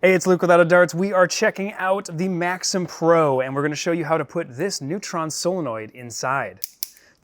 Hey, it's Luke without a darts. We are checking out the Maxim Pro, and we're going to show you how to put this neutron solenoid inside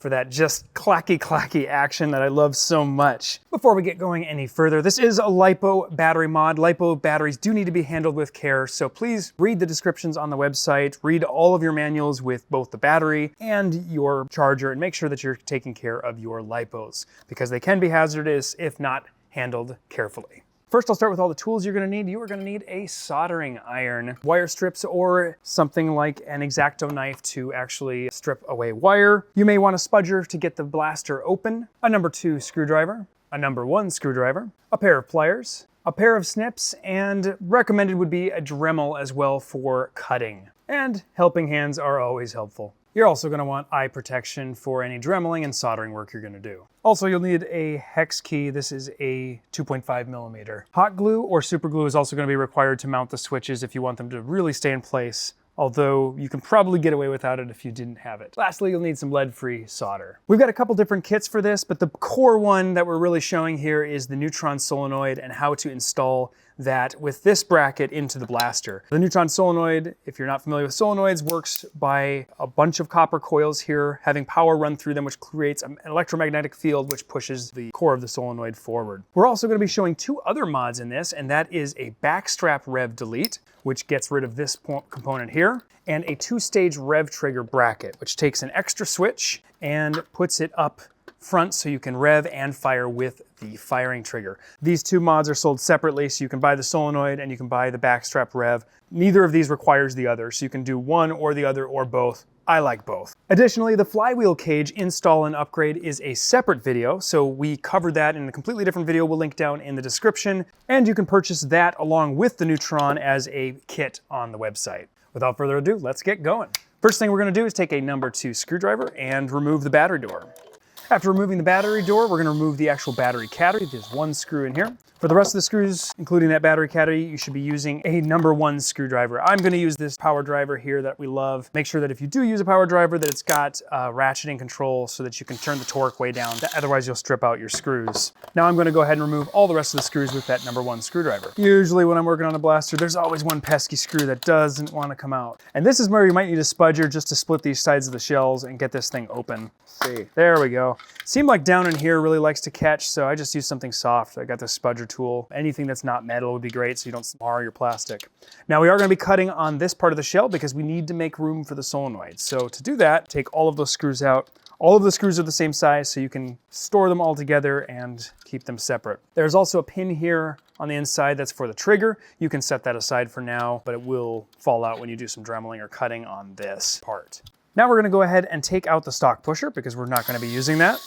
for that just clacky action that I love so much. Before we get going any further, this is a LiPo battery mod. LiPo batteries do need to be handled with care, so please read the descriptions on the website, read all of your manuals with both the battery and your charger, and make sure that you're taking care of your LiPos, because they can be hazardous if not handled carefully. First, I'll start with all the tools you're gonna need. You are gonna need a soldering iron, wire strips, or something like an X-Acto knife to actually strip away wire. You may want a spudger to get the blaster open, a number 2 screwdriver, a number 1 screwdriver, a pair of pliers, a pair of snips, and recommended would be a Dremel as well for cutting. And helping hands are always helpful. You're also going to want eye protection for any dremeling and soldering work you're going to do. Also, you'll need a hex key. This is a 2.5 millimeter. Hot glue or super glue is also going to be required to mount the switches if you want them to really stay in place, although you can probably get away without it if you didn't have it. Lastly, you'll need some lead-free solder. We've got a couple different kits for this, but the core one that we're really showing here is the neutron solenoid and how to install that with this bracket into the blaster. The neutron solenoid, if you're not familiar with solenoids, works by a bunch of copper coils here, having power run through them, which creates an electromagnetic field which pushes the core of the solenoid forward. We're also going to be showing 2 other mods in this, and that is a backstrap rev delete, which gets rid of this component here, and a 2-stage rev trigger bracket, which takes an extra switch and puts it up front so you can rev and fire with the firing trigger. These 2 mods are sold separately, so you can buy the solenoid and you can buy the backstrap rev. Neither of these requires the other, so you can do one or the other or both. I like both. Additionally, the flywheel cage install and upgrade is a separate video, so we covered that in a completely different video we'll link down in the description, and you can purchase that along with the Neutron as a kit on the website. Without further ado, let's get going. First thing we're going to do is take a number 2 screwdriver and remove the battery door. After removing the battery door, we're going to remove the actual battery cavity. There's 1 screw in here. For the rest of the screws, including that battery cavity, you should be using a number 1 screwdriver. I'm going to use this power driver here that we love. Make sure that if you do use a power driver that it's got ratcheting control so that you can turn the torque way down. Otherwise, you'll strip out your screws. Now I'm going to go ahead and remove all the rest of the screws with that number 1 screwdriver. Usually when I'm working on a blaster, there's always one pesky screw that doesn't want to come out. And this is where you might need a spudger just to split these sides of the shells and get this thing open. See, there we go. Seemed like down in here really likes to catch, so I just used something soft. I got the spudger tool. Anything that's not metal would be great so you don't mar your plastic. Now we are going to be cutting on this part of the shell because we need to make room for the solenoid. So to do that, take all of those screws out. All of the screws are the same size, so you can store them all together and keep them separate. There's also a pin here on the inside that's for the trigger. You can set that aside for now, but it will fall out when you do some dremeling or cutting on this part. Now we're going to go ahead and take out the stock pusher because we're not going to be using that.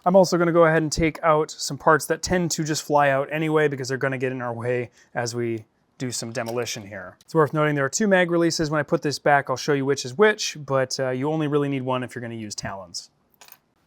I'm also going to go ahead and take out some parts that tend to just fly out anyway because they're going to get in our way as we do some demolition here. It's worth noting there are 2 mag releases. When I put this back, I'll show you which is which, but you only really need one if you're going to use talons.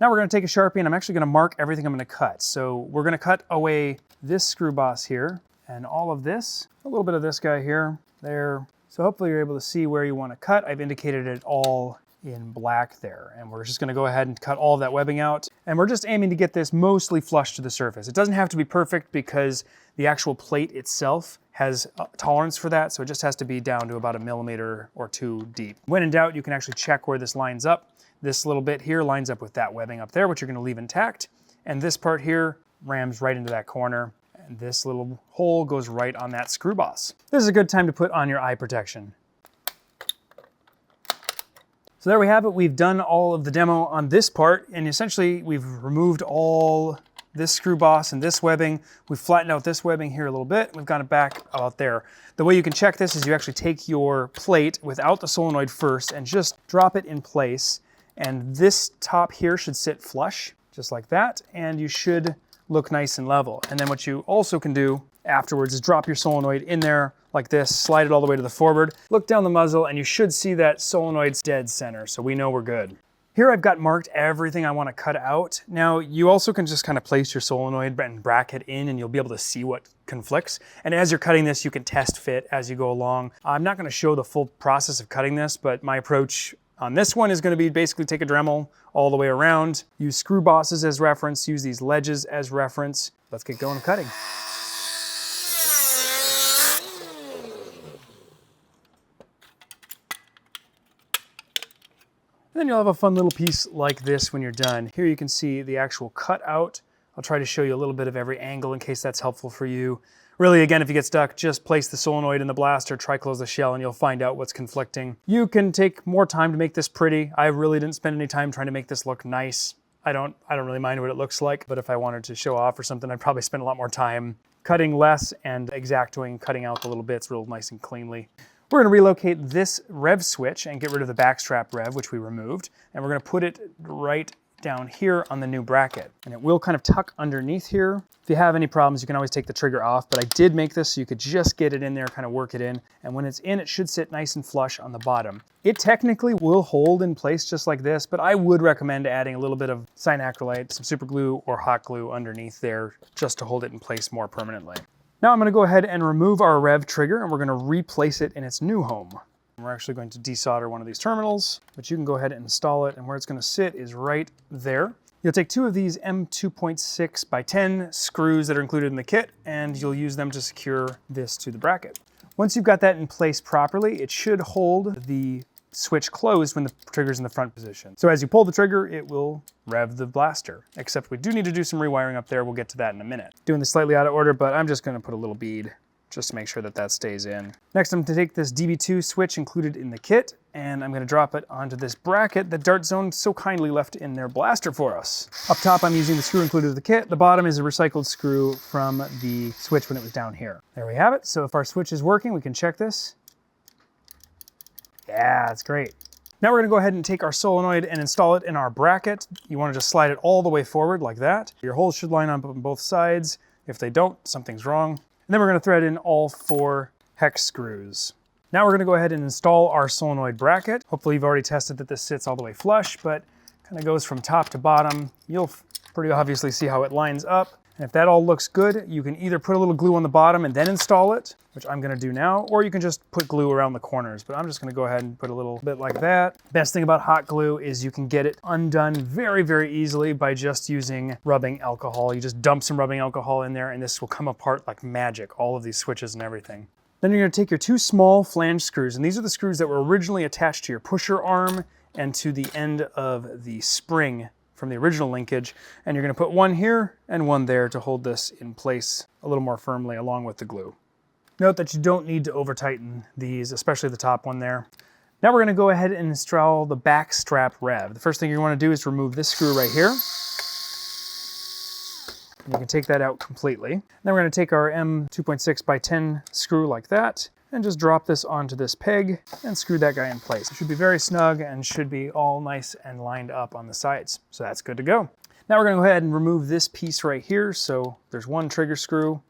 Now we're going to take a Sharpie and I'm actually going to mark everything I'm going to cut. So we're going to cut away this screw boss here and all of this, a little bit of this guy here, there. So hopefully you're able to see where you want to cut. I've indicated it all in black there, and we're just going to go ahead and cut all of that webbing out. And we're just aiming to get this mostly flush to the surface. It doesn't have to be perfect because the actual plate itself has a tolerance for that, so it just has to be down to about 1 millimeter or 2 deep. When in doubt, you can actually check where this lines up. This little bit here lines up with that webbing up there, which you're going to leave intact, and this part here rams right into that corner. And this little hole goes right on that screw boss. This is a good time to put on your eye protection. So there we have it. We've done all of the demo on this part, and essentially we've removed all this screw boss and this webbing. We've flattened out this webbing here a little bit. We've got it back out there. The way you can check this is you actually take your plate without the solenoid first and just drop it in place. And this top here should sit flush, just like that. And you should look nice and level. And then what you also can do afterwards is drop your solenoid in there like this, slide it all the way to the forward, look down the muzzle, and you should see that solenoid's dead center, so we know we're good. Here I've got marked everything I want to cut out. Now you also can just kind of place your solenoid and bracket in and you'll be able to see what conflicts. And as you're cutting this, you can test fit as you go along. I'm not going to show the full process of cutting this, but my approach on this one is going to be basically take a Dremel all the way around, use screw bosses as reference, use these ledges as reference. Let's get going cutting. And then you'll have a fun little piece like this when you're done. Here you can see the actual cutout. I'll try to show you a little bit of every angle in case that's helpful for you. Really, again, if you get stuck, just place the solenoid in the blaster, try close the shell, and you'll find out what's conflicting. You can take more time to make this pretty. I really didn't spend any time trying to make this look nice. I don't really mind what it looks like, but if I wanted to show off or something, I'd probably spend a lot more time cutting less and exacting, cutting out the little bits real nice and cleanly. We're going to relocate this rev switch and get rid of the backstrap rev, which we removed, and we're going to put it right down here on the new bracket. And it will kind of tuck underneath here. If you have any problems, you can always take the trigger off, but I did make this so you could just get it in there, kind of work it in. And when it's in, it should sit nice and flush on the bottom. It technically will hold in place just like this, but I would recommend adding a little bit of cyanacrylate, some super glue or hot glue underneath there just to hold it in place more permanently. Now I'm going to go ahead and remove our rev trigger and we're going to replace it in its new home. We're actually going to desolder one of these terminals, but you can go ahead and install it, and where it's going to sit is right there. You'll take two of these M2.6 by 10 screws that are included in the kit, and you'll use them to secure this to the bracket. Once you've got that in place properly, it should hold the switch closed when the trigger's in the front position. So as you pull the trigger, it will rev the blaster, except we do need to do some rewiring up there. We'll get to that in a minute. Doing this slightly out of order, but I'm just going to put a little bead just to make sure that that stays in. Next, I'm going to take this DB2 switch included in the kit, and I'm going to drop it onto this bracket that Dart Zone so kindly left in their blaster for us. Up top, I'm using the screw included in the kit. The bottom is a recycled screw from the switch when it was down here. There we have it. So if our switch is working, we can check this. Yeah, it's great. Now we're going to go ahead and take our solenoid and install it in our bracket. You want to just slide it all the way forward like that. Your holes should line up on both sides. If they don't, something's wrong. And then we're going to thread in all 4 hex screws. Now we're going to go ahead and install our solenoid bracket. Hopefully you've already tested that this sits all the way flush, but kind of goes from top to bottom. You'll pretty obviously see how it lines up. And if that all looks good, you can either put a little glue on the bottom and then install it, which I'm gonna do now, or you can just put glue around the corners, but I'm just gonna go ahead and put a little bit like that. Best thing about hot glue is you can get it undone very, very easily by just using rubbing alcohol. You just dump some rubbing alcohol in there and this will come apart like magic, all of these switches and everything. Then you're gonna take your 2 small flange screws, and these are the screws that were originally attached to your pusher arm and to the end of the spring from the original linkage, and you're going to put one here and one there to hold this in place a little more firmly along with the glue. Note that you don't need to over tighten these, especially the top one there. Now we're going to go ahead and install the back strap rev. The first thing you want to do is remove this screw right here. And you can take that out completely. Then we're going to take our M2.6 by 10 screw like that and just drop this onto this peg and screw that guy in place. It should be very snug and should be all nice and lined up on the sides. So that's good to go. Now we're going to go ahead and remove this piece right here. So there's one trigger screw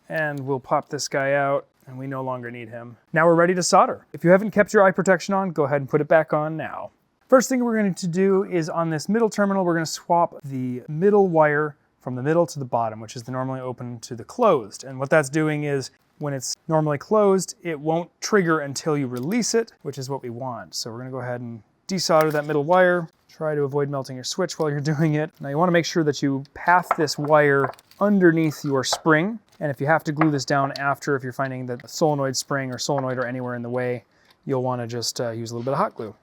and we'll pop this guy out and we no longer need him. Now we're ready to solder. If you haven't kept your eye protection on, go ahead and put it back on now. First thing we're going to do is on this middle terminal, we're going to swap the middle wire from the middle to the bottom, which is the normally open to the closed. And what that's doing is when it's normally closed, it won't trigger until you release it, which is what we want. So we're gonna go ahead and desolder that middle wire. Try to avoid melting your switch while you're doing it. Now you wanna make sure that you path this wire underneath your spring. And if you have to glue this down after, if you're finding that the solenoid spring or solenoid are anywhere in the way, you'll wanna just use a little bit of hot glue.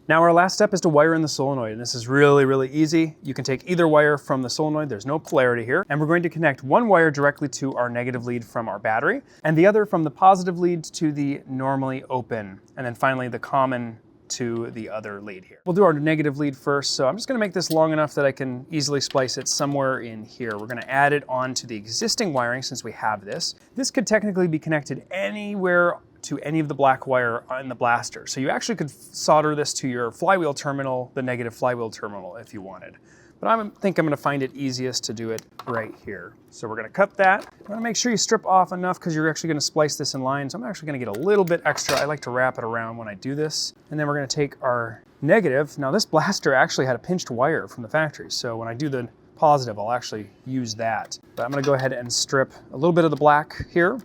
Now our last step is to wire in the solenoid, and this is really, really easy. You can take either wire from the solenoid, there's no polarity here, and we're going to connect one wire directly to our negative lead from our battery, and the other from the positive lead to the normally open, and then finally the common to the other lead here. We'll do our negative lead first, so I'm just gonna make this long enough that I can easily splice it somewhere in here. We're gonna add it onto the existing wiring since we have this. This could technically be connected anywhere to any of the black wire in the blaster. So you actually could solder this to your flywheel terminal, the negative flywheel terminal if you wanted. But I think I'm gonna find it easiest to do it right here. So we're gonna cut that. I'm gonna make sure you strip off enough because you're actually gonna splice this in line. So I'm actually gonna get a little bit extra. I like to wrap it around when I do this. And then we're gonna take our negative. Now this blaster actually had a pinched wire from the factory. So when I do the positive, I'll actually use that. But I'm gonna go ahead and strip a little bit of the black here,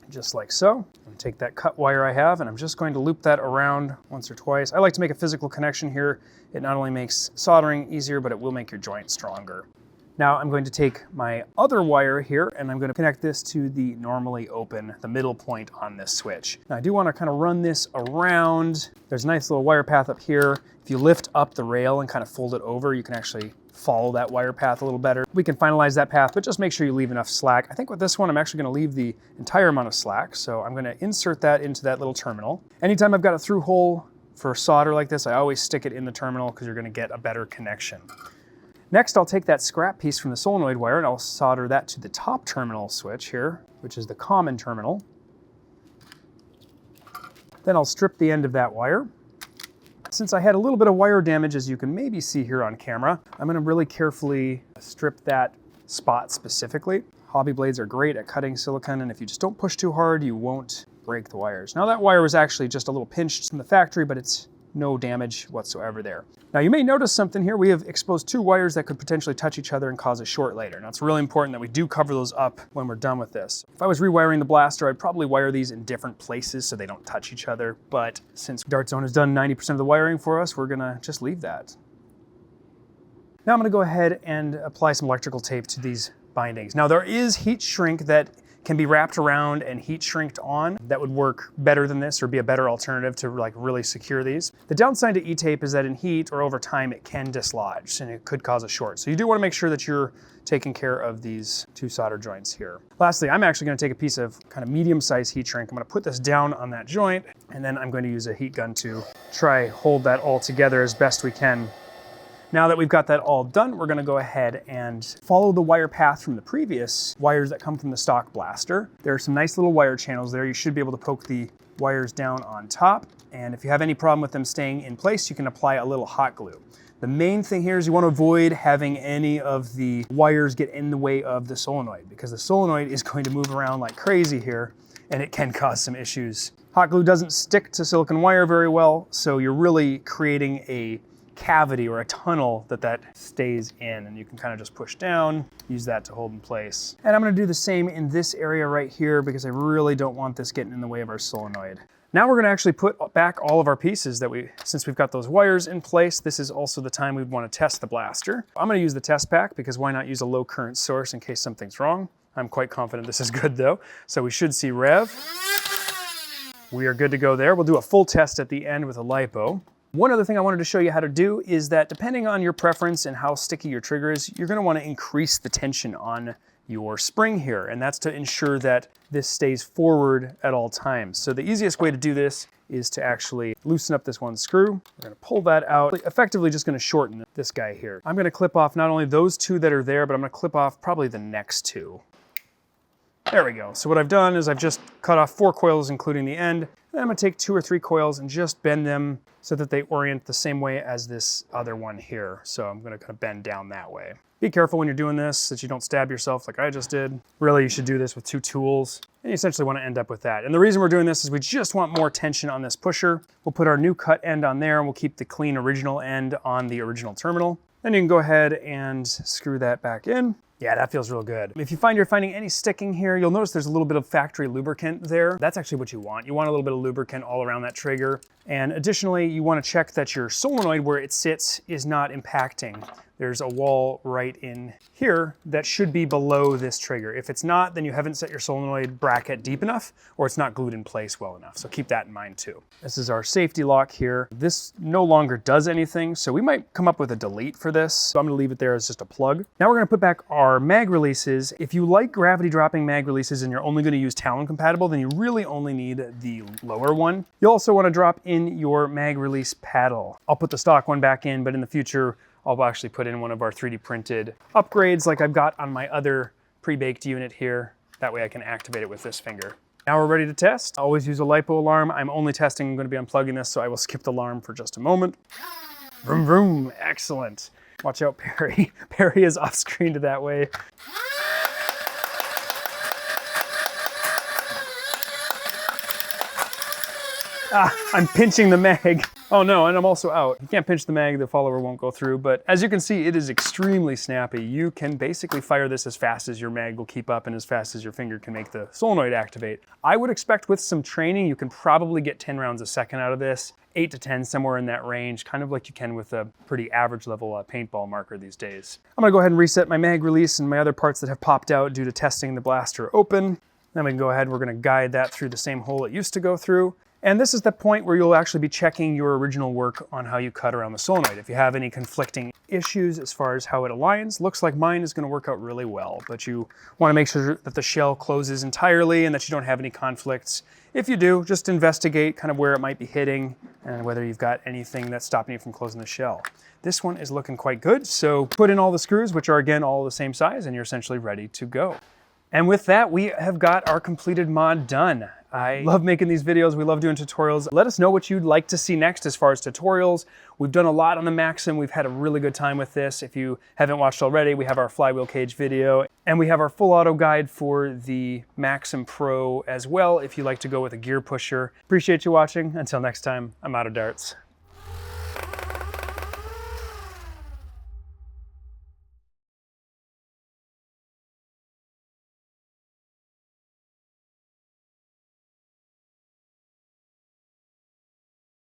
just like so. I'm gonna take that cut wire I have and I'm just going to loop that around once or twice. I like to make a physical connection here. It not only makes soldering easier, but it will make your joint stronger. Now I'm going to take my other wire here and I'm going to connect this to the normally open, the middle point on this switch. Now I do want to kind of run this around. There's a nice little wire path up here. If you lift up the rail and kind of fold it over, you can actually follow that wire path a little better. We can finalize that path, but just make sure you leave enough slack. I think with this one, I'm actually going to leave the entire amount of slack. So I'm going to insert that into that little terminal. Anytime I've got a through hole for solder like this, I always stick it in the terminal because you're going to get a better connection. Next, I'll take that scrap piece from the solenoid wire and I'll solder that to the top terminal switch here, which is the common terminal. Then I'll strip the end of that wire. Since I had a little bit of wire damage, as you can maybe see here on camera, I'm going to really carefully strip that spot specifically. Hobby blades are great at cutting silicone, and if you just don't push too hard, you won't break the wires. Now that wire was actually just a little pinched from the factory, but it's no damage whatsoever there. Now you may notice something here. We have exposed two wires that could potentially touch each other and cause a short later. Now it's really important that we do cover those up when we're done with this. If I was rewiring the blaster, I'd probably wire these in different places so they don't touch each other. But since Dart Zone has done 90% of the wiring for us, we're gonna just leave that. Now I'm gonna go ahead and apply some electrical tape to these bindings. Now there is heat shrink that can be wrapped around and heat shrinked on. That would work better than this or be a better alternative to like really secure these. The downside to E-tape is that in heat or over time it can dislodge and it could cause a short. So you do want to make sure that you're taking care of these two solder joints here. Lastly, I'm actually going to take a piece of kind of medium-sized heat shrink. I'm going to put this down on that joint and then I'm going to use a heat gun to try hold that all together as best we can. Now that we've got that all done, we're gonna go ahead and follow the wire path from the previous wires that come from the stock blaster. There are some nice little wire channels there. You should be able to poke the wires down on top. And if you have any problem with them staying in place, you can apply a little hot glue. The main thing here is you want to avoid having any of the wires get in the way of the solenoid because the solenoid is going to move around like crazy here and it can cause some issues. Hot glue doesn't stick to silicone wire very well, so you're really creating a cavity or a tunnel that stays in, and you can kind of just push down, use that to hold in place. And I'm going to do the same in this area right here because I really don't want this getting in the way of our solenoid. Now we're going to actually put back all of our pieces since we've got those wires in place. This is also the time we'd want to test the blaster. I'm going to use the test pack because why not use a low current source in case something's wrong. I'm quite confident this is good though. So we should see rev. We are good to go there. We'll do a full test at the end with a LiPo. One other thing I wanted to show you how to do is that depending on your preference and how sticky your trigger is, you're going to want to increase the tension on your spring here, and that's to ensure that this stays forward at all times. So the easiest way to do this is to actually loosen up this one screw. We're going to pull that out, effectively just going to shorten this guy here. I'm going to clip off not only those two that are there, but I'm going to clip off probably the next two. There we go. So what I've done is I've just cut off 4 coils, including the end. And I'm going to take 2 or 3 coils and just bend them so that they orient the same way as this other one here. So I'm going to kind of bend down that way. Be careful when you're doing this that you don't stab yourself like I just did. Really, you should do this with 2 tools. And you essentially want to end up with that. And the reason we're doing this is we just want more tension on this pusher. We'll put our new cut end on there and we'll keep the clean original end on the original terminal. Then you can go ahead and screw that back in. Yeah, that feels real good. If you find you're finding any sticking here, you'll notice there's a little bit of factory lubricant there. That's actually what you want. You want a little bit of lubricant all around that trigger. And additionally, you want to check that your solenoid where it sits is not impacting. There's a wall right in here that should be below this trigger. If it's not, then you haven't set your solenoid bracket deep enough or it's not glued in place well enough. So keep that in mind too. This is our safety lock here. This no longer does anything, so we might come up with a delete for this. So I'm gonna leave it there as just a plug. Now we're gonna put back our mag releases. If you like gravity dropping mag releases and you're only gonna use Talon compatible, then you really only need the lower one. You also wanna drop in your mag release paddle. I'll put the stock one back in, but in the future, I'll actually put in one of our 3D printed upgrades like I've got on my other pre-baked unit here. That way I can activate it with this finger. Now we're ready to test. I always use a LiPo alarm. I'm only testing, I'm gonna be unplugging this, so I will skip the alarm for just a moment. Vroom, vroom, excellent. Watch out, Perry. Perry is off screen to that way. Ah, I'm pinching the mag. Oh no, and I'm also out. You can't pinch the mag, the follower won't go through, but as you can see, it is extremely snappy. You can basically fire this as fast as your mag will keep up and as fast as your finger can make the solenoid activate. I would expect with some training, you can probably get 10 rounds a second out of this, 8 to 10, somewhere in that range, kind of like you can with a pretty average level paintball marker these days. I'm gonna go ahead and reset my mag release and my other parts that have popped out due to testing the blaster open. Then we can go ahead, we're gonna guide that through the same hole it used to go through. And this is the point where you'll actually be checking your original work on how you cut around the solenoid. If you have any conflicting issues as far as how it aligns, looks like mine is gonna work out really well, but you wanna make sure that the shell closes entirely and that you don't have any conflicts. If you do, just investigate kind of where it might be hitting and whether you've got anything that's stopping you from closing the shell. This one is looking quite good, so put in all the screws, which are again all the same size, and you're essentially ready to go. And with that, we have got our completed mod done. I love making these videos. We love doing tutorials. Let us know what you'd like to see next as far as tutorials. We've done a lot on the Maxim. We've had a really good time with this. If you haven't watched already, we have our flywheel cage video and we have our full auto guide for the Maxim Pro as well if you like to go with a gear pusher. Appreciate you watching. Until next time, I'm out of darts.